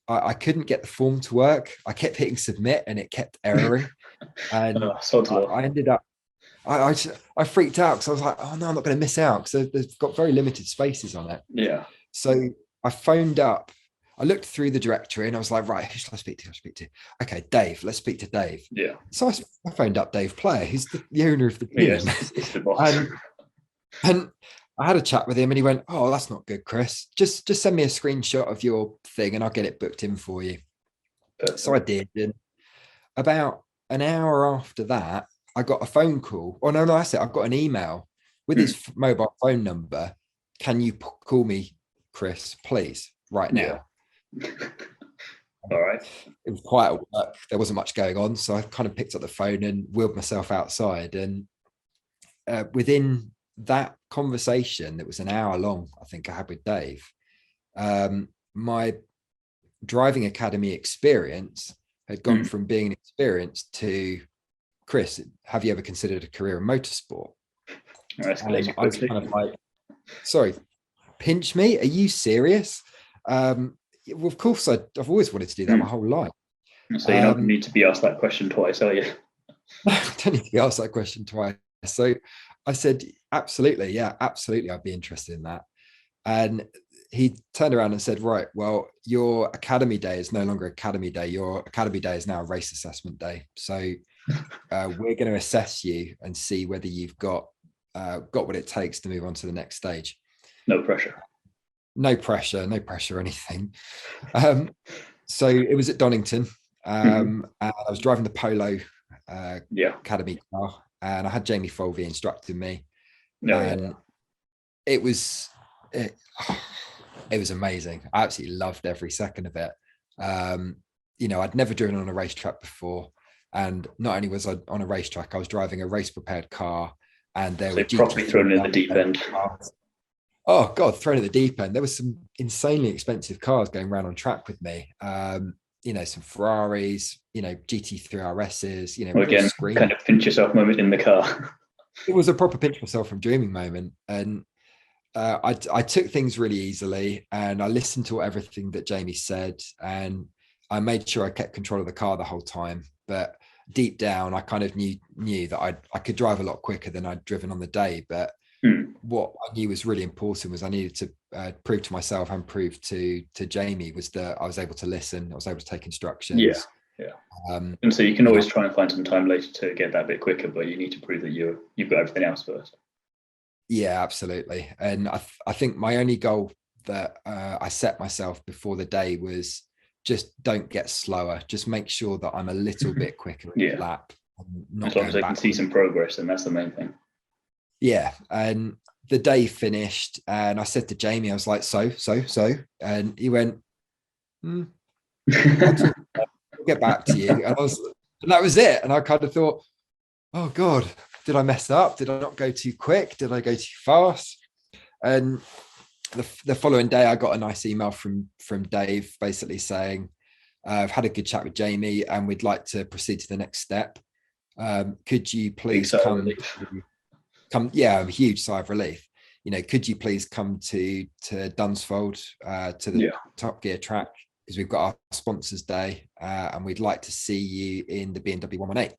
I couldn't get the form to work. I kept hitting submit, and it kept erroring. And I ended up, I freaked out, because I was like, oh no, I'm not going to miss out, because they've got very limited spaces on it. Yeah. So I phoned up I looked through the directory and I was like, right, who should I speak to? Okay, Dave, let's speak to Dave. Yeah. So I phoned up Dave Player, who's the owner of the team. Yes, it's the boss. And I had a chat with him and he went, oh, that's not good, Chris. Just send me a screenshot of your thing and I'll get it booked in for you. Perfect. So I did. And about an hour after that, I got a phone call. Oh, no, that's it. I got an email with his mobile phone number. Can you call me, Chris, please, right now? Yeah. All right. It was quiet at work. There wasn't much going on. So I kind of picked up the phone and wheeled myself outside. And within that conversation, that was an hour long, I think I had with Dave, my driving academy experience had gone from being an experience to, Chris, have you ever considered a career in motorsport? I was kind of like, sorry, pinch me? Are you serious? Well, of course, I've always wanted to do that my whole life. So you don't need to be asked that question twice, are you? I don't need to be asked that question twice. So I said, absolutely, yeah, absolutely, I'd be interested in that. And he turned around and said, right, well, your academy day is no longer academy day. Your academy day is now a race assessment day. So we're going to assess you and see whether you've got what it takes to move on to the next stage. No pressure. No pressure or anything. So it was at Donington. And I was driving the Polo Academy car, and I had Jamie Folvey instructing me. It was amazing. I absolutely loved every second of it. I'd never driven on a racetrack before, and not only was I on a racetrack, I was driving a race prepared car, and there were properly thrown in the deep end. Oh God, thrown in the deep end. There was some insanely expensive cars going around on track with me. Some Ferraris, GT3 RSs, again, kind of pinch yourself moment in the car. It was a proper pinch myself from dreaming moment. And I took things really easily, and I listened to everything that Jamie said, and I made sure I kept control of the car the whole time. But deep down, I kind of knew that I could drive a lot quicker than I'd driven on the day. But what I knew was really important was I needed to prove to myself and prove to Jamie was that I was able to listen, I was able to take instructions. Yeah. And so you can always try and find some time later to get that bit quicker, but you need to prove that you've got everything else first. Yeah, absolutely. And I think my only goal that I set myself before the day was just don't get slower. Just make sure that I'm a little bit quicker in the lap. As long as I can see some progress, and that's the main thing. Yeah. And the day finished, and I said to Jamie, I was like, so, and he went, I'll get back to you. And that was it. And I kind of thought, oh God, did I mess up? Did I not go too quick? Did I go too fast? And the following day, I got a nice email from Dave basically saying, I've had a good chat with Jamie and we'd like to proceed to the next step. Could you please come? Yeah, a huge sigh of relief. Could you please come to Dunsfold, to the Top Gear track, because we've got our sponsors day, and we'd like to see you in the BMW 118.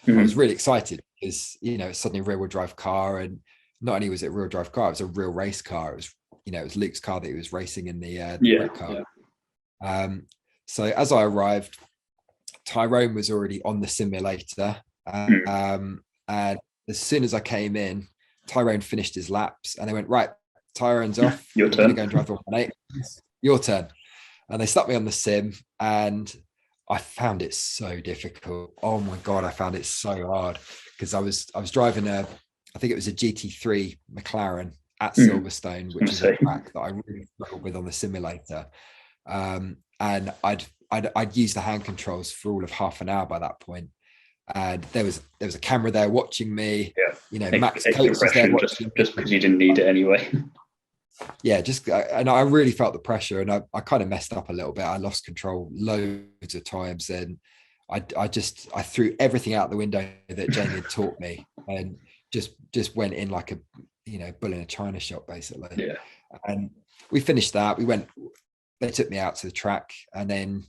I was really excited because it's suddenly a rear-wheel drive car, and not only was it a rear-wheel drive car, it was a real race car. It was Luke's car that he was racing in the BRIT car. So as I arrived, Tyrone was already on the simulator, and as soon as I came in, Tyrone finished his laps, and they went, right, Tyrone's off. Your turn. Go and drive the 118. Your turn. And they stuck me on the sim, and I found it so difficult. Oh my God, I found it so hard because I was driving I think it was a GT3 McLaren at Silverstone, which is a track that I really struggled with on the simulator. And I'd used the hand controls for all of half an hour by that point. And there was a camera there watching me. Max Coates was there watching just because you didn't need it anyway. Yeah, and I really felt the pressure, and I kind of messed up a little bit. I lost control loads of times, and I threw everything out the window that Jamie had taught me, and just went in like a bull in a china shop basically. Yeah. And we finished that. They took me out to the track and then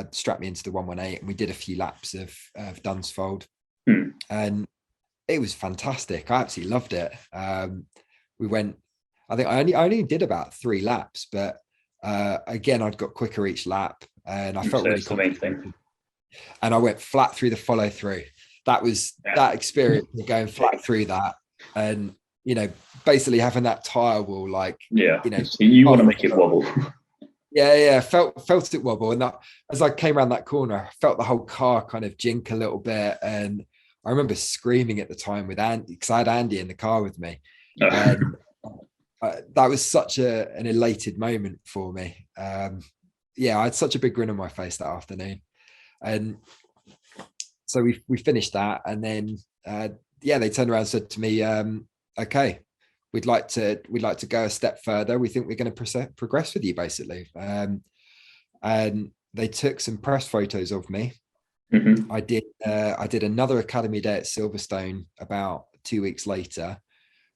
strapped me into the 118, and we did a few laps of Dunsfold, and it was fantastic. I absolutely loved it. We went. I think I only did about 3 laps, but Again, I'd got quicker each lap, and I felt So really that's the main confident. thing. And I went flat through the follow through. That was that experience of going flat through that, and basically having that tire wheel So you want to make it wobble. Yeah, felt it wobble, and that as I came around that corner, I felt the whole car kind of jink a little bit, and I remember screaming at the time with Andy, because I had Andy in the car with me, and that was such an elated moment for me. I had such a big grin on my face that afternoon, and so we finished that, and then they turned around and said to me, okay, we'd like to go a step further. We think we're going to progress with you, basically. And they took some press photos of me. Mm-hmm. I did another academy day at Silverstone about 2 weeks later,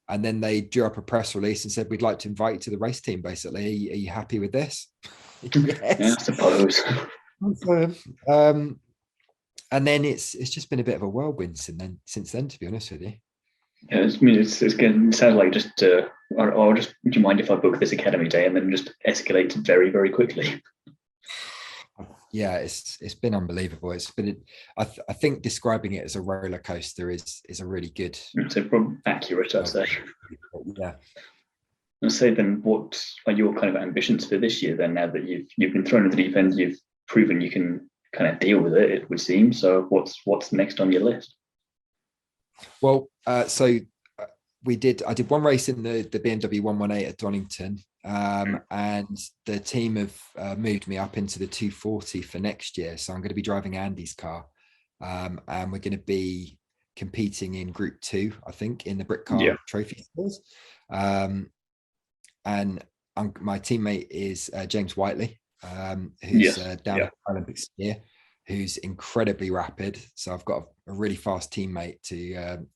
and then they drew up a press release and said, we'd like to invite you to the race team, basically. Are you happy with this? Yes. Yeah, I suppose. And then it's just been a bit of a whirlwind since then, to be honest with you. Yeah, it's going to sound like just, or just, do you mind if I book this academy day, and then just escalate very, very quickly? Yeah, it's been unbelievable. It's been, I think describing it as a roller coaster is a really good. It's accurate, I'd say. Yeah. And say then, what are your kind of ambitions for this year? Then, now that you've been thrown into the deep end, you've proven you can kind of deal with it. It would seem. So, what's next on your list? Well, I did one race in the BMW 118 at Donington, and the team have moved me up into the 240 for next year. So I'm going to be driving Andy's car, and we're going to be competing in Group 2, I think, in the BRIT car trophy series. And my teammate is James Whiteley, who's down at the Olympics here, who's incredibly rapid. So I've got a really fast teammate to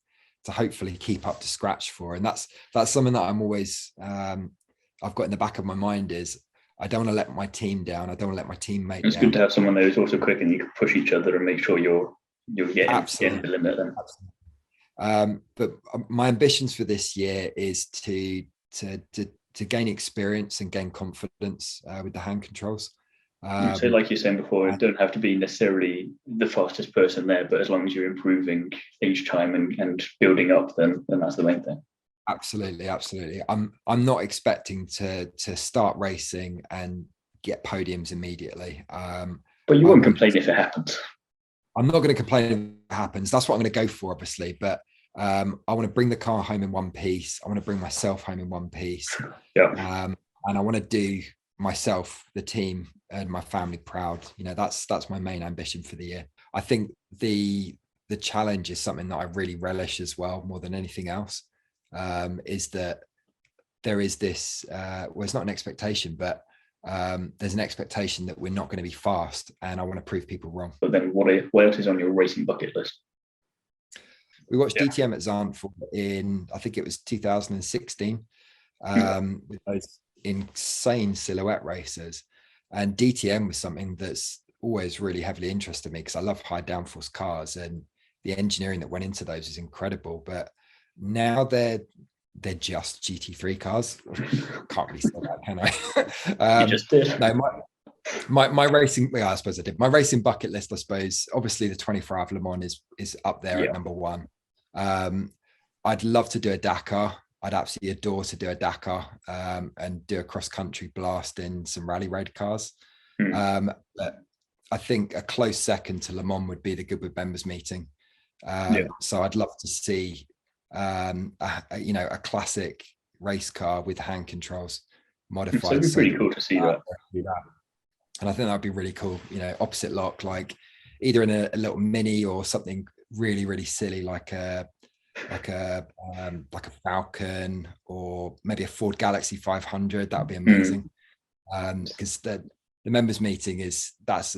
hopefully keep up to scratch for. And that's something that I'm always, I've got in the back of my mind is I don't want to let my team down. I don't want to let my teammate down. It's good to have someone who's also quick and you can push each other and make sure you're getting the limit then. But my ambitions for this year is to gain experience and gain confidence with the hand controls. So like you're saying before, it don't have to be necessarily the fastest person there, but as long as you're improving each time and building up, then that's the main thing. Absolutely. I'm not expecting to start racing and get podiums immediately. But you won't complain if it happens. I'm not going to complain if it happens. That's what I'm going to go for, obviously. But I want to bring the car home in one piece. I want to bring myself home in one piece. And I want to do myself, the team, and my family proud. That's my main ambition for the year. I think the challenge is something that I really relish as well, more than anything else. Is that there is this it's not an expectation, but there's an expectation that we're not going to be fast, and I want to prove people wrong. But then what else is on your racing bucket list? We watched DTM at Zandvoort in, I think it was 2016, with those insane silhouette races. And DTM was something that's always really heavily interested me because I love high downforce cars, and the engineering that went into those is incredible. But now they're just GT3 cars. Can't really say that, can I? You just did. No, my racing, I suppose I did. My racing bucket list, I suppose, obviously the 24-hour Le Mans is up there at number one. I'd love to do a Dakar. I'd absolutely adore to do a Dakar and do a cross-country blast in some rally road cars. But I think a close second to Le Mans would be the Goodwood members meeting. So I'd love to see a classic race car with hand controls modified. So it'd be pretty cool to see that. And I think that'd be really cool. Opposite lock, like either in a little mini or something really, really silly, like a Falcon or maybe a Ford Galaxy 500. That would be amazing. Because the members meeting that's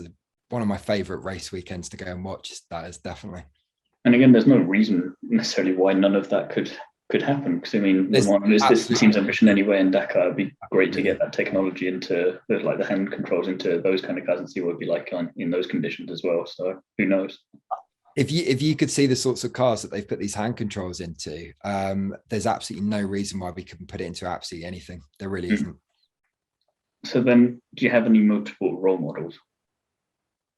one of my favorite race weekends to go and watch. That is definitely. And again, there's no reason necessarily why none of that could happen. Because I mean, this team's ambition anyway, and Dakar, it'd be great to get that technology into the hand controls into those kind of cars and see what it'd be like in those conditions as well. So who knows? If you could see the sorts of cars that they've put these hand controls into, there's absolutely no reason why we couldn't put it into absolutely anything. There really isn't. So then, do you have any motorsport role models?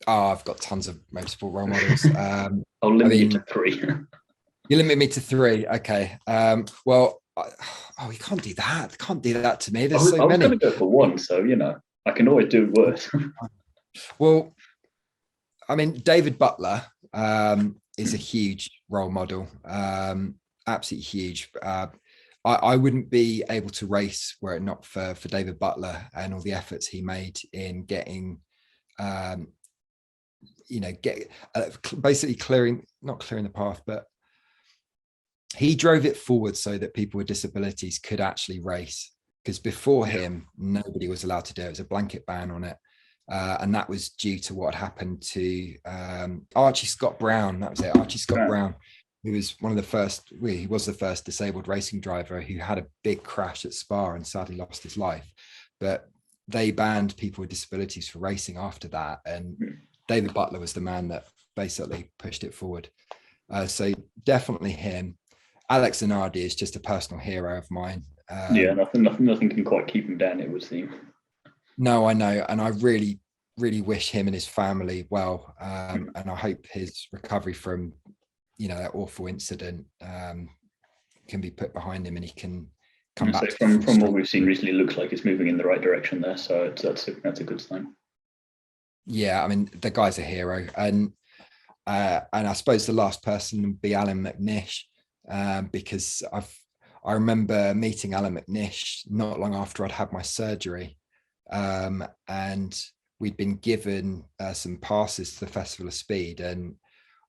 Oh, I've got tons of motorsport role models. I'll I limit you to mean, three. you limit me to three. Okay. Oh, you can't do that. Can't do that to me. I There's was, so I was going many. to go for one, so I can always do worse. Well, I mean, David Butler is a huge role model. Absolutely huge. I wouldn't be able to race were it not for David Butler and all the efforts he made in getting, basically not clearing the path, but he drove it forward so that people with disabilities could actually race. Because before him, nobody was allowed to do it. It was a blanket ban on it. And that was due to what happened to Archie Scott Brown. That was it. Archie Scott Brown, who was he was the first disabled racing driver who had a big crash at Spa and sadly lost his life. But they banned people with disabilities for racing after that. And David Butler was the man that basically pushed it forward. So definitely him. Alex Zanardi is just a personal hero of mine. Nothing can quite keep him down, it would seem. No, I know. And I really, really wish him and his family well. And I hope his recovery from, that awful incident can be put behind him and he can come back. So from what we've seen recently, it looks like it's moving in the right direction there. So that's a good sign. Yeah, I mean, the guy's a hero. And I suppose the last person would be Alan McNish, because I remember meeting Alan McNish not long after I'd had my surgery. And we'd been given some passes to the Festival of Speed, and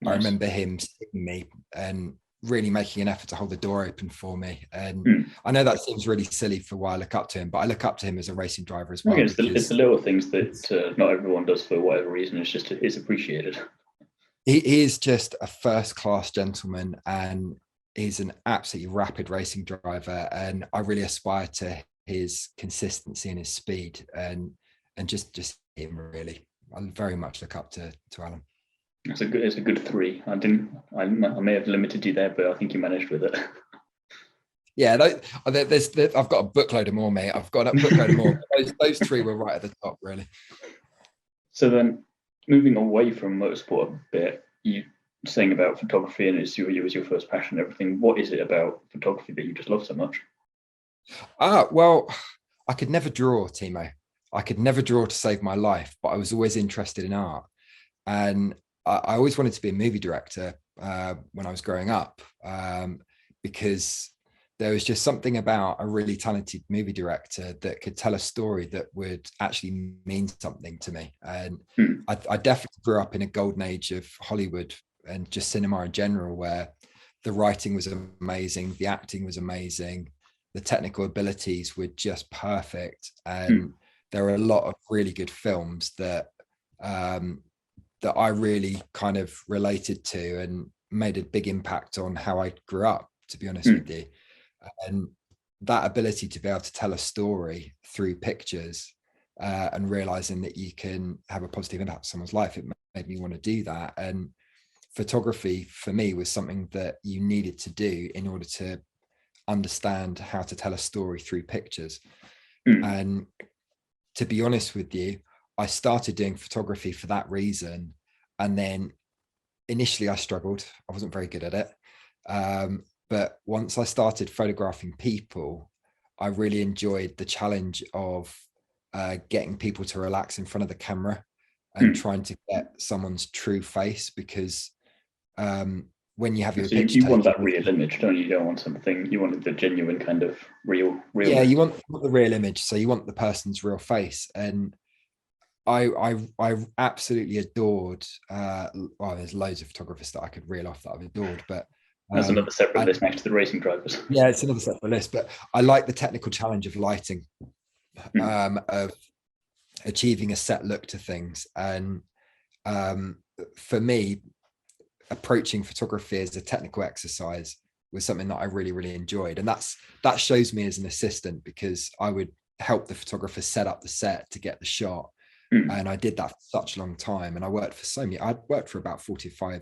nice. I remember him seeing me and really making an effort to hold the door open for me. And I know that seems really silly for why I look up to him, but I look up to him as a racing driver as well. It's the little things that not everyone does for whatever reason. It's appreciated. He is just a first-class gentleman, and he's an absolutely rapid racing driver. And I really aspire to his consistency and his speed, and just him really. I very much look up to Alan. It's a good three. I may have limited you there, but I think you managed with it. Yeah, I've got a bookload of more, mate. I've got a bookload of more. Those three were right at the top, really. So then, moving away from motorsport a bit, you saying about photography and it was your first passion and everything. What is it about photography that you just love so much? Well, I could never draw, Timo. I could never draw to save my life, but I was always interested in art. And I always wanted to be a movie director when I was growing up, because there was just something about a really talented movie director that could tell a story that would actually mean something to me. And I definitely grew up in a golden age of Hollywood and just cinema in general, where the writing was amazing, the acting was amazing, the technical abilities were just perfect. And there are a lot of really good films that that I really kind of related to and made a big impact on how I grew up, to be honest with you. And that ability to be able to tell a story through pictures and realizing that you can have a positive impact on someone's life, it made me want to do that. And photography for me was something that you needed to do in order to understand how to tell a story through pictures. And to be honest with you, I started doing photography for that reason. And then initially I struggled. I wasn't very good at it. But once I started photographing people, I really enjoyed the challenge of getting people to relax in front of the camera and trying to get someone's true face, because when you have your picture you want that real image, don't you? You don't want something, you want the genuine kind of real. Yeah, you want the real image. So you want the person's real face. And I absolutely adored, well, there's loads of photographers that I could reel off that I've adored, but that's another separate list next to the racing drivers. Yeah, it's another separate list, but I like the technical challenge of lighting, of achieving a set look to things. And for me, approaching photography as a technical exercise was something that I really, really enjoyed. And that shows me as an assistant, because I would help the photographer set up the set to get the shot. And I did that for such a long time. And I worked for about 40 or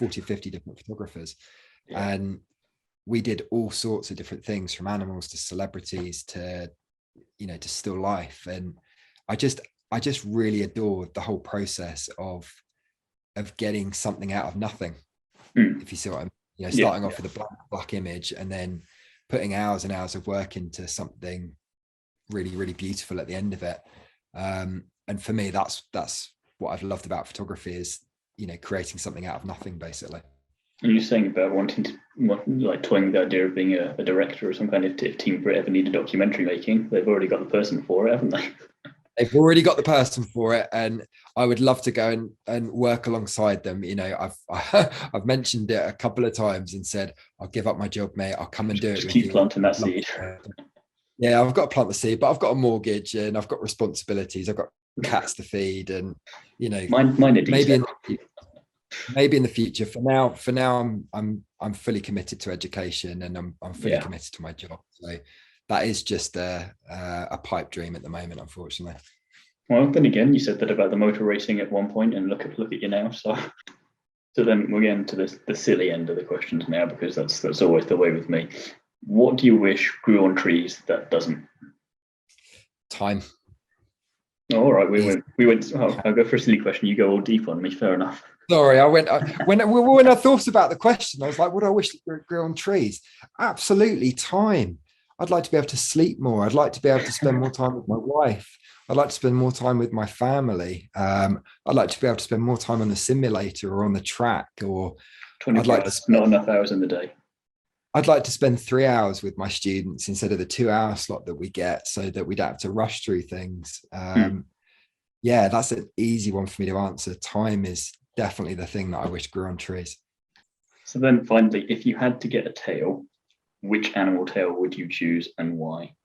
50 different photographers. And we did all sorts of different things, from animals to celebrities to, to still life. And I just really adored the whole process of getting something out of nothing. If you see what I mean, starting off with a black image and then putting hours and hours of work into something really, really beautiful at the end of it. And for me, that's what I've loved about photography, is creating something out of nothing, basically. And you're saying about wanting to, like, toying with the idea of being a director or some kind of, if Team BRIT ever needed documentary making, they've already got the person for it, haven't they? They've already got the person for it, and I would love to go and work alongside them. I've mentioned it a couple of times and said, I'll give up my job, mate. I'll come and do it Just with keep you. planting that seed. Yeah, I've got to plant the seed, but I've got a mortgage and I've got responsibilities. I've got cats to feed, and mine are maybe in the future. For now, I'm fully committed to education, and I'm fully committed to my job. So that is just a pipe dream at the moment, unfortunately. Well, then again, you said that about the motor racing at one point, and look at you now. So then we're getting to the silly end of the questions now, because that's always the way with me. What do you wish grew on trees that doesn't? Time. All right, we went. Oh, I'll go for a silly question. You go all deep on me. Fair enough. Sorry, when I thought about the question, I was like, what do I wish that grew on trees? Absolutely, time. I'd like to be able to sleep more. I'd like to be able to spend more time with my wife. I'd like to spend more time with my family. I'd like to be able to spend more time on the simulator or on the track. Or 24 hours, not enough hours in the day. I'd like to spend 3 hours with my students instead of the 2-hour slot that we get, so that we don't have to rush through things. Yeah, that's an easy one for me to answer. Time is definitely the thing that I wish grew on trees. So then finally, if you had to get a tail, which animal tail would you choose and why?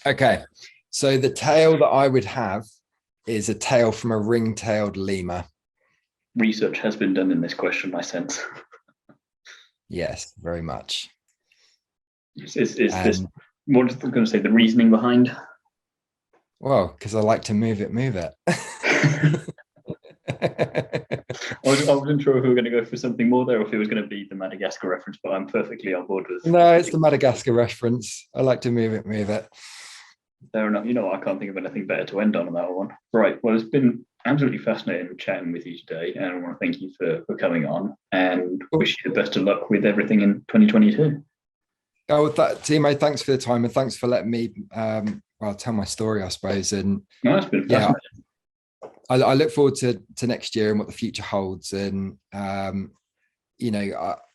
Okay, so the tail that I would have is a tail from a ring-tailed lemur. Research has been done in this question, I sense. Yes, very much. Is this, what was I going to say, the reasoning behind? Well, because I like to move it. I wasn't sure if we were going to go for something more there, or if it was going to be the Madagascar reference, but I'm perfectly on board with. No, it's the Madagascar reference. I like to move it. Fair enough. I can't think of anything better to end on that one. Right. Well, it's been absolutely fascinating chatting with you today, and I want to thank you for coming on, and wish you the best of luck with everything in 2022. Oh, Timo, thanks for the time, and thanks for letting me tell my story, I suppose. And no, it's been fascinating. I look forward to next year and what the future holds. And I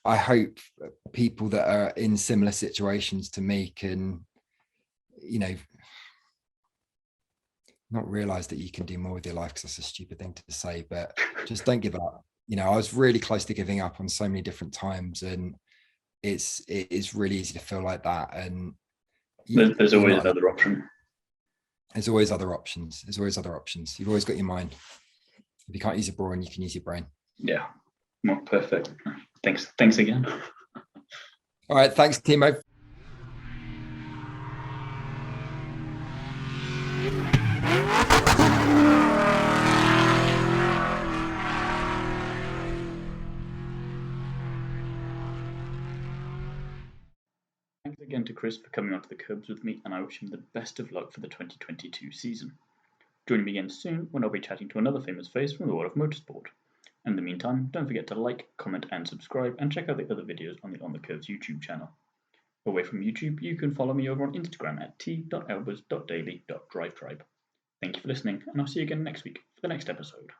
hope people that are in similar situations to me can, not realize that you can do more with your life, because that's a stupid thing to say, but just don't give up. I was really close to giving up on so many different times, and it is really easy to feel like that. And there's always another option. There's always other options. You've always got your mind. If you can't use your brain, you can use your brain. Yeah. Well, perfect. Thanks again. All right. Thanks, Timo. Thanks again to Chris for coming onto the Kerbs with me, and I wish him the best of luck for the 2022 season. Join me again soon when I'll be chatting to another famous face from the world of motorsport. In the meantime, don't forget to like, comment and subscribe, and check out the other videos on the On the Kerbs YouTube channel. Away from YouTube, you can follow me over on Instagram at t.elbers.daily.drivetribe. Thank you for listening, and I'll see you again next week for the next episode.